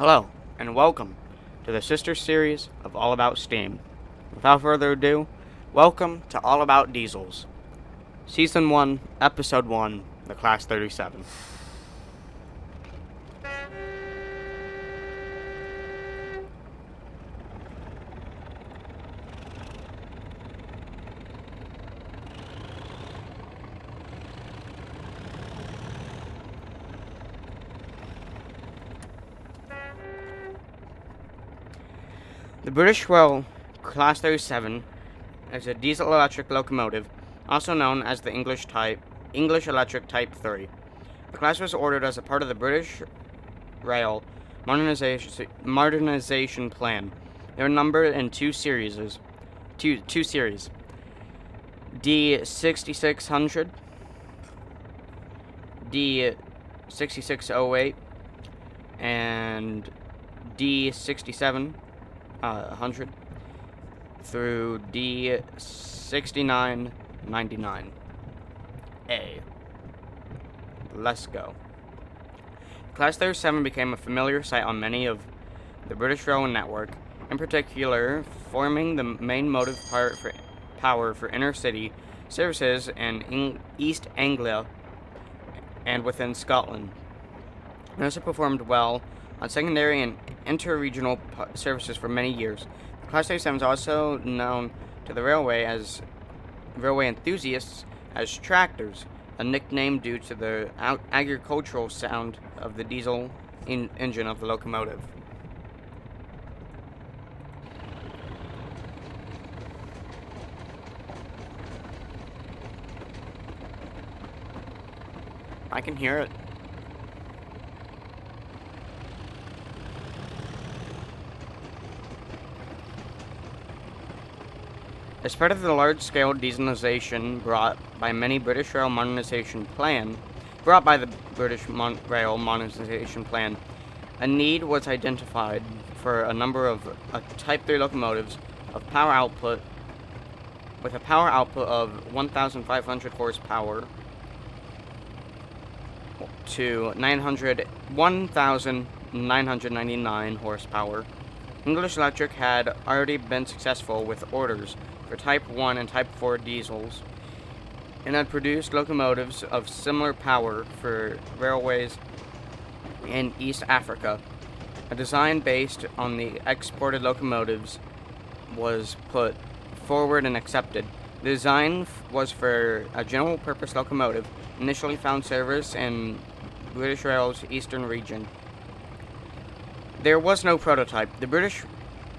Hello, and welcome to the sister series of All About Steam. Without further ado, welcome to All About Diesels, Season 1, Episode 1, The Class 37. The British Royal Class 37 is a diesel-electric locomotive, also known as the English Electric Type 3. The class was ordered as a part of the British Rail modernization plan. They were numbered in two series: D6600, D6608, and D6700 through D6999. Let's go. Class 37 became a familiar sight on many of the British Rail network, in particular forming the main motive power for inner-city services in East Anglia and within Scotland. It also performed well on secondary and inter-regional services for many years. Class 37 is also known to the railway enthusiasts as tractors, a nickname due to the agricultural sound of the diesel engine of the locomotive. I can hear it. As part of the large-scale dieselization brought by the British Rail modernization plan, a need was identified for a number of Type 3 locomotives with a power output of 1,500 horsepower to 1,999 horsepower. English Electric had already been successful with orders for Type 1 and Type 4 diesels, and had produced locomotives of similar power for railways in East Africa. A design based on the exported locomotives was put forward and accepted. The design was for a general-purpose locomotive, initially found service in British Rail's eastern region. There was no prototype. The British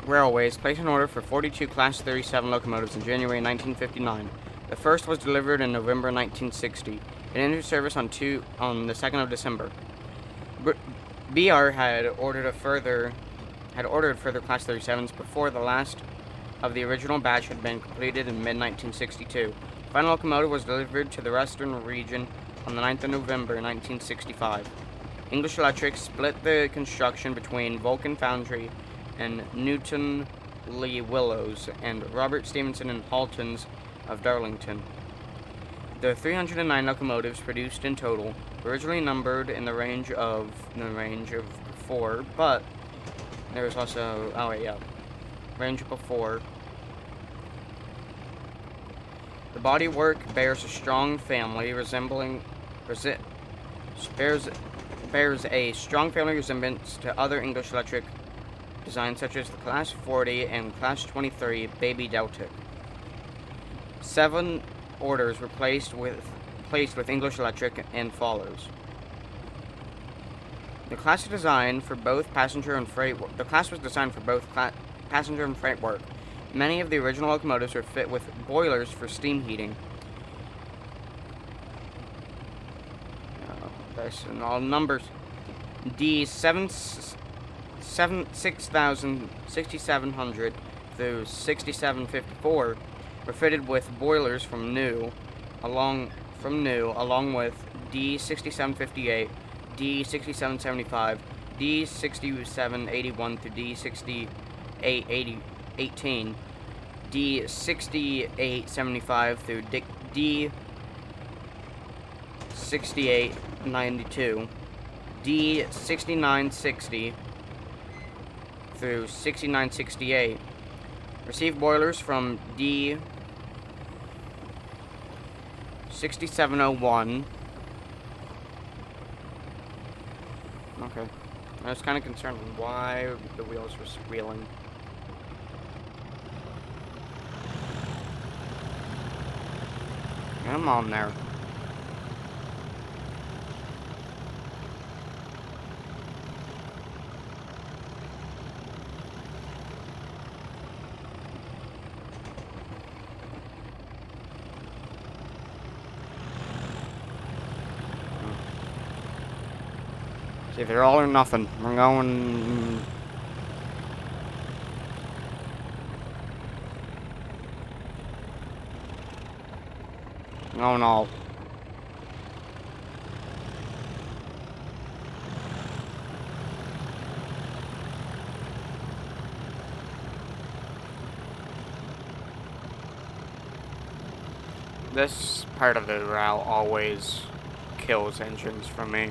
Railways placed an order for 42 Class 37 locomotives in January 1959. The first was delivered in November 1960. It entered service on the 2nd of December. BR had ordered further Class 37s before the last of the original batch had been completed in mid-1962. The final locomotive was delivered to the western region on the 9th of November 1965. English Electric split the construction between Vulcan Foundry and Newton Lee Willows and Robert Stevenson and Haltons of Darlington. The 309 locomotives produced in total were originally numbered in the range of 4, but there was also range of 4. The bodywork bears a strong resemblance to other English Electric designs such as the Class 40 and Class 23 Baby Deltic. 7 orders were placed with English Electric and follows. The class was designed for both passenger and freight work. Many of the original locomotives were fit with boilers for steam heating. That's in all numbers. D6700 through 6754 were fitted with boilers from new, along with D6758, D6775, D6781 through D6818, D6875 through D6892, D6960, through 6968. Received boilers from D 6701. Okay. I was kind of concerned on why the wheels were squealing. Come on there. It's either all or nothing. We're going... Going all. This part of the route always kills engines for me.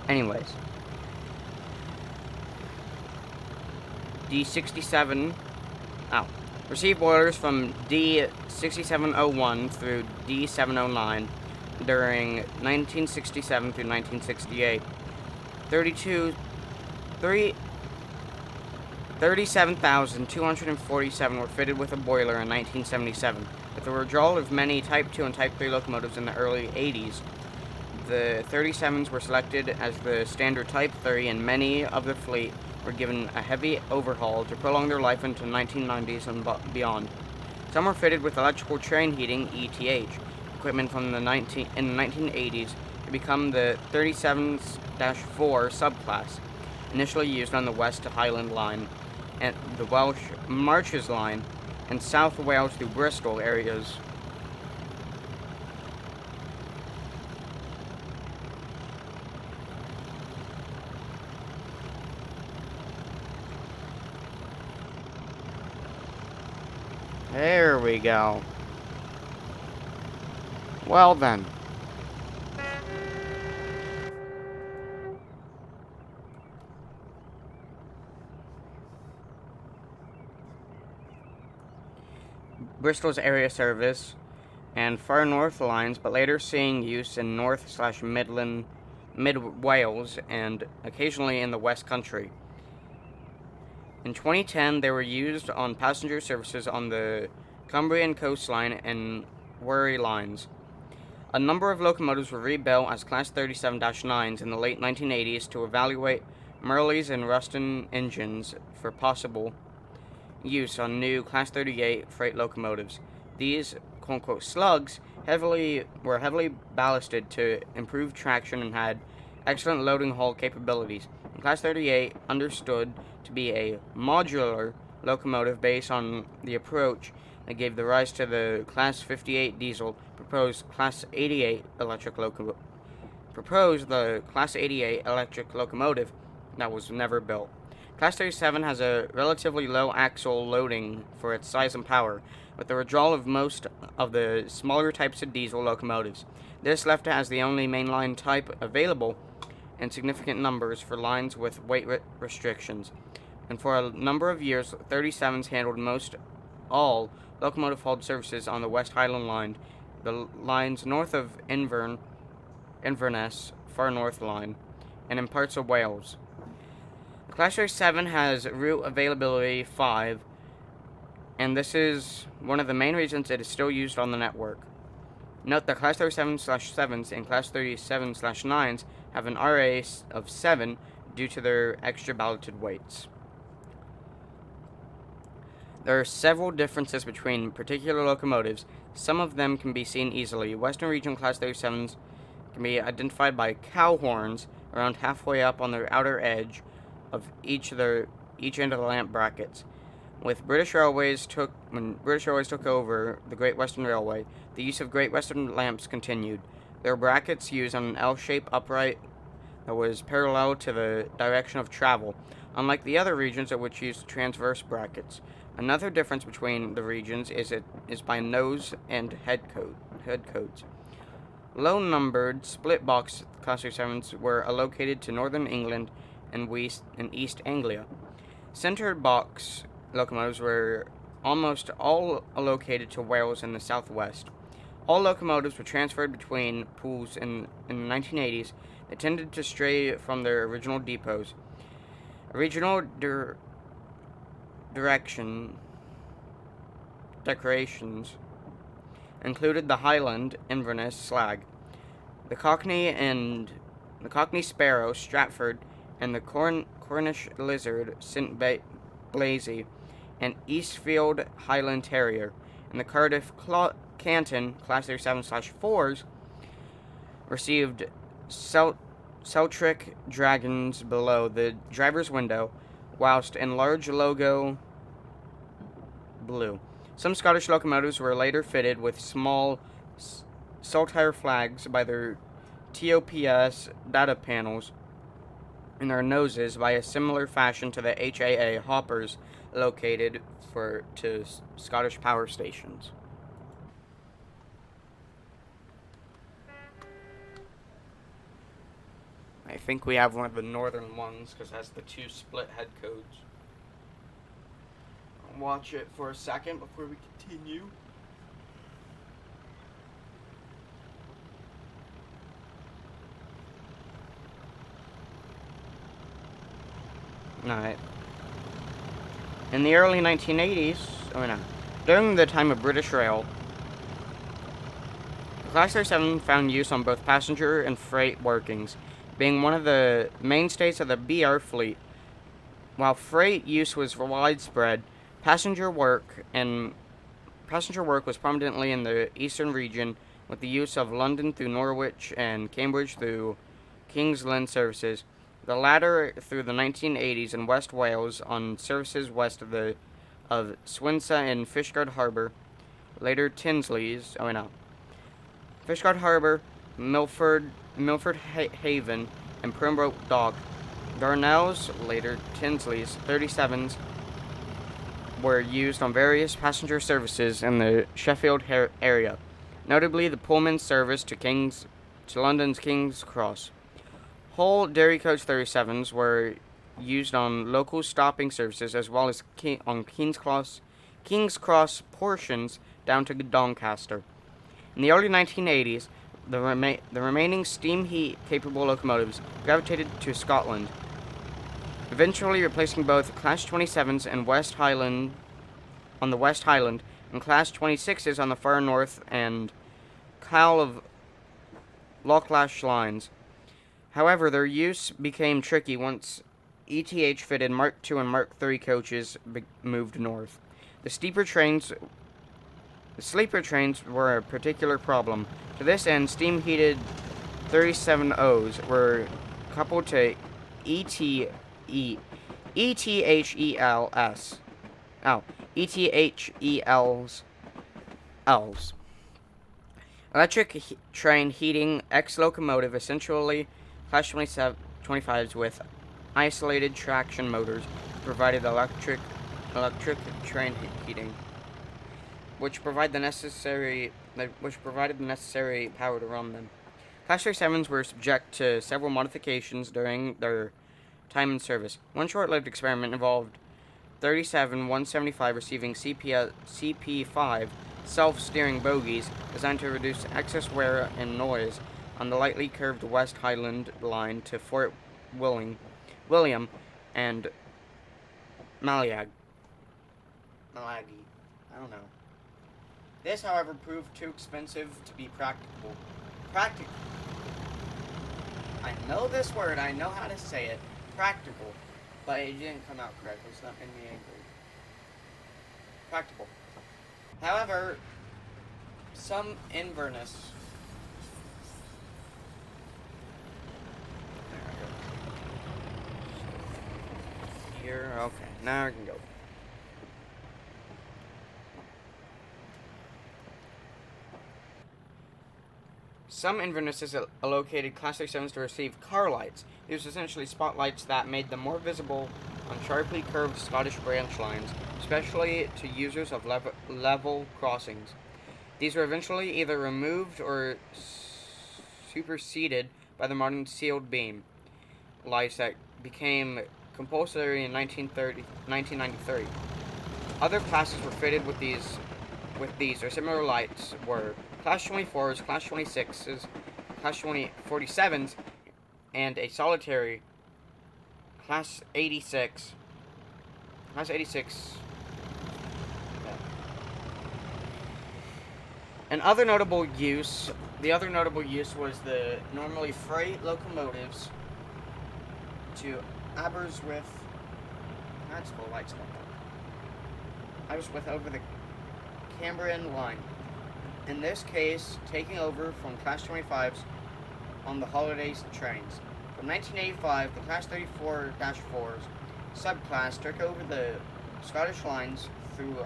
Anyways. D67... Oh. Received boilers from D6701 through D709 during 1967 through 1968. 37,247 were fitted with a boiler in 1977. With the withdrawal of many Type 2 and Type 3 locomotives in the early 80s, the 37s were selected as the standard Type 3, and many of the fleet were given a heavy overhaul to prolong their life into the 1990s and beyond. Some were fitted with electrical train heating (ETH) equipment from in the 1980s to become the 37-4 subclass, initially used on the West to Highland Line and the Welsh Marches Line and South Wales to Bristol areas. There we go. Well then. Bristol's area service and Far North lines, but later seeing use in North/Midland, Mid Wales, and occasionally in the West Country. In 2010, they were used on passenger services on the Cumbrian coastline and Wherry lines. A number of locomotives were rebuilt as Class 37-9s in the late 1980s to evaluate Morley's and Ruston engines for possible use on new Class 38 freight locomotives. These quote-unquote slugs were heavily ballasted to improve traction and had excellent loading haul capabilities. Class 38 understood to be a modular locomotive based on the approach that gave the rise to the Class 58 diesel proposed the Class 88 electric locomotive that was never built. Class 37 has a relatively low axle loading for its size and power, with the withdrawal of most of the smaller types of diesel locomotives. This left it as the only mainline type available in significant numbers for lines with weight restrictions, and for a number of years, 37s handled most all locomotive hauled services on the West Highland Line, the lines north of Inverness, Far North Line, and in parts of Wales. Class 37 has route availability 5, and this is one of the main reasons it is still used on the network. Note that Class 37/7s and Class 37/9s have an RA of 7 due to their extra ballasted weights. There are several differences between particular locomotives. Some of them can be seen easily. Western Region Class 37s can be identified by cow horns around halfway up on their outer edge of each end of the lamp brackets. When British Railways took over the Great Western Railway, the use of Great Western lamps continued. Their brackets used an L-shaped upright that was parallel to the direction of travel, unlike the other regions which used transverse brackets. Another difference between the regions is by nose and head coats. Low-numbered split-box Class 37s were allocated to northern England and East Anglia. Centered box locomotives were almost all allocated to Wales and the southwest. All locomotives were transferred between pools in the 1980s that tended to stray from their original depots. Regional decorations included the Highland Inverness Slag, the Cockney Sparrow Stratford, and the Cornish Lizard St. Blazey, and Eastfield Highland Terrier, and the Cardiff Canton Class 37/4s received Celtic dragons below the driver's window, whilst enlarged logo blue. Some Scottish locomotives were later fitted with small saltire flags by their TOPS data panels in their noses by a similar fashion to the HAA hoppers located to Scottish power stations. I think we have one of the northern ones because it has the two split head codes. I'll watch it for a second before we continue. Alright. In the early 1980s, during the time of British Rail, the Class 37 found use on both passenger and freight workings, being one of the mainstays of the BR fleet. While freight use was widespread, passenger work was prominently in the eastern region, with the use of London through Norwich and Cambridge through King's Lynn services, the latter through the 1980s in West Wales on services west of Swinsa and Fishguard Harbour, later Tinsley's. Fishguard Harbour, Milford Haven, and Pembroke Dock. Darnell's, later Tinsley's, 37s were used on various passenger services in the Sheffield area, notably the Pullman service to London's King's Cross. Hull Dairy Coach 37s were used on local stopping services as well as on King's Cross portions down to Doncaster. In the early 1980s, the remaining steam heat-capable locomotives gravitated to Scotland, eventually replacing both Class 27s and on the West Highland and Class 26s on the far north and Kyle of Lochlash lines. However, their use became tricky once ETH-fitted Mark II and Mark III coaches moved north. The sleeper trains were a particular problem. To this end, steam-heated 37Os were coupled to ETHELS electric train heating X-locomotive, essentially Class 25s with isolated traction motors, provided electric train heating, which provided the necessary power to run them. Class 37s were subject to several modifications during their time in service. One short-lived experiment involved 37-175 receiving CP5 self-steering bogies designed to reduce excess wear and noise on the lightly curved West Highland line to Fort William and Malaga. I don't know. This, however, proved too expensive to be practicable. I know this word, I know how to say it. Practical. But it didn't come out correctly, so that made me angry. Practical. However, some Inverness. Here, okay, now I can go. Some Invernesses allocated Class 37s to receive car lights. These were essentially spotlights that made them more visible on sharply curved Scottish branch lines, especially to users of level crossings. These were eventually either removed or superseded by the modern sealed beam lights that became compulsory in 1993. Other classes were fitted with these or similar lights were Class 24s, Class 26s, Class 47s, and a solitary Class 86. Class 86. The other notable use was the normally freight locomotives to Aberystwyth. That's cool, lights going on. Aberystwyth over the Cambrian line. In this case, taking over from Class 25s on the holidays trains. From 1985, the Class 34-4s subclass took over the Scottish lines through.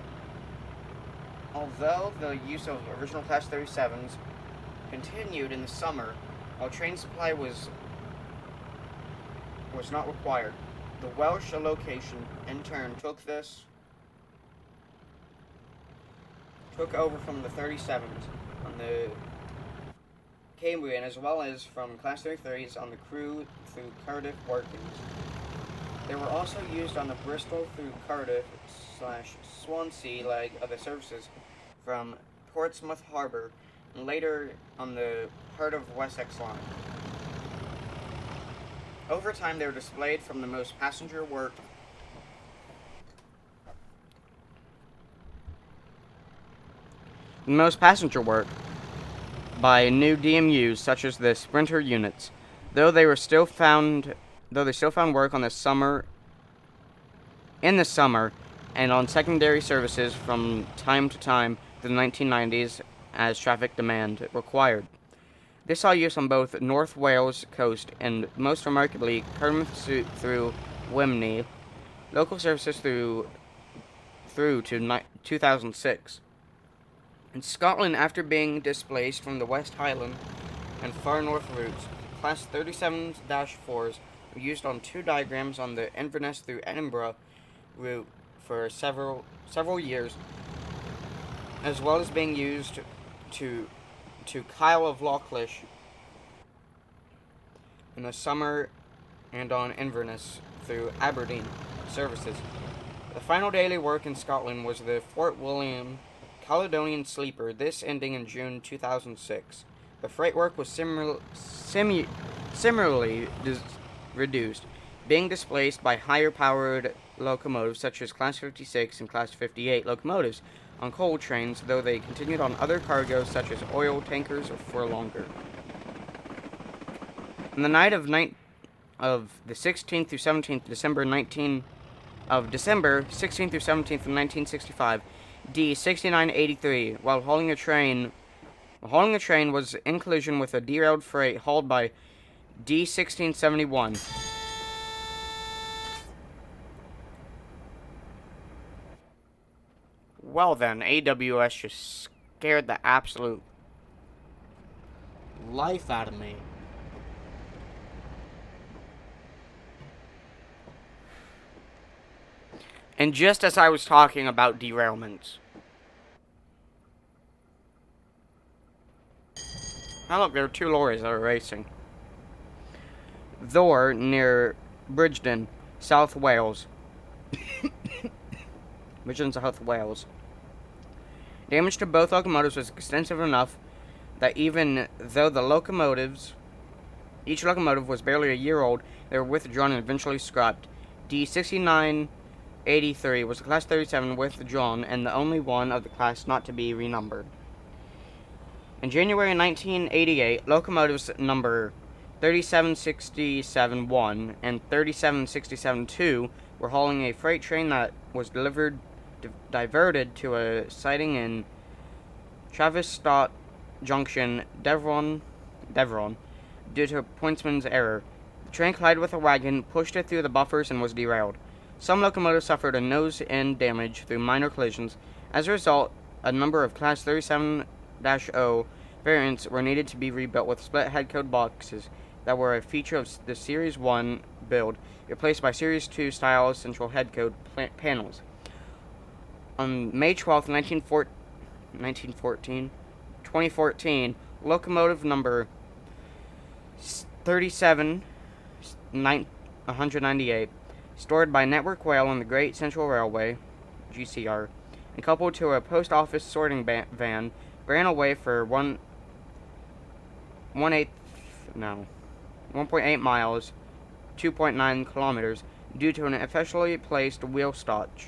Although the use of original Class 37s continued in the summer, while train supply was not required, the Welsh location in turn took over from the 37s on the Cambrian, as well as from Class 33s on the Crewe through Cardiff workings. They were also used on the Bristol through Cardiff/Swansea leg of the services from Portsmouth Harbour, and later on the Heart of Wessex line. Over time, they were displayed from the most passenger work by new DMUs such as the Sprinter units, though they still found work in the summer and on secondary services from time to time through the 1990s as traffic demand required. This saw use on both North Wales coast and, most remarkably, Cardiff through Wymney, local services through to 2006. In Scotland, after being displaced from the West Highland and far north routes, Class 37-4s were used on two diagrams on the Inverness through Edinburgh route for several years, as well as being used to Kyle of Lochlish in the summer and on Inverness through Aberdeen services. The final daily work in Scotland was the Fort William Caledonian Sleeper, this ending in June 2006. The freight work was similarly reduced, being displaced by higher-powered locomotives such as Class 56 and Class 58 locomotives on coal trains, though they continued on other cargoes such as oil tankers for longer. On the night of the 16th through 17th December 16th through 17th of 1965, D6983, while hauling a train, was in collision with a derailed freight hauled by D1671. Well then, AWS just scared the absolute life out of me. And just as I was talking about derailments. Now look, there are two lorries that are racing. Thor, near Bridgeton, South Wales. Bridgeton, South Wales. Damage to both locomotives was extensive enough that even though each locomotive was barely a year old, they were withdrawn and eventually scrapped. D6983 was a Class 37 withdrawn and the only one of the class not to be renumbered. In January 1988, locomotives number 3767-1 and 3767-2 were hauling a freight train that was diverted to a siding in Tavistock Junction, Devon, due to a pointsman's error. The train collided with a wagon, pushed it through the buffers, and was derailed. Some locomotives suffered a nose-end damage through minor collisions. As a result, a number of Class 37-0 variants were needed to be rebuilt with split headcode boxes that were a feature of the Series 1 build, replaced by Series 2 style central headcode panels. On May 12, 2014, locomotive number 198, stored by Network Rail on the Great Central Railway, GCR, and coupled to a post office sorting van, ran away for 1.8 miles, 2.9 kilometers, due to an officially placed wheel stotch.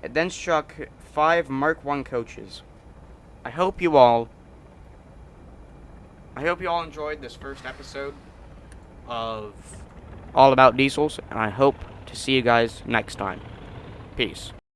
It then struck 5 Mark I coaches. I hope you all enjoyed this first episode of All About Diesels, and I hope to see you guys next time. Peace.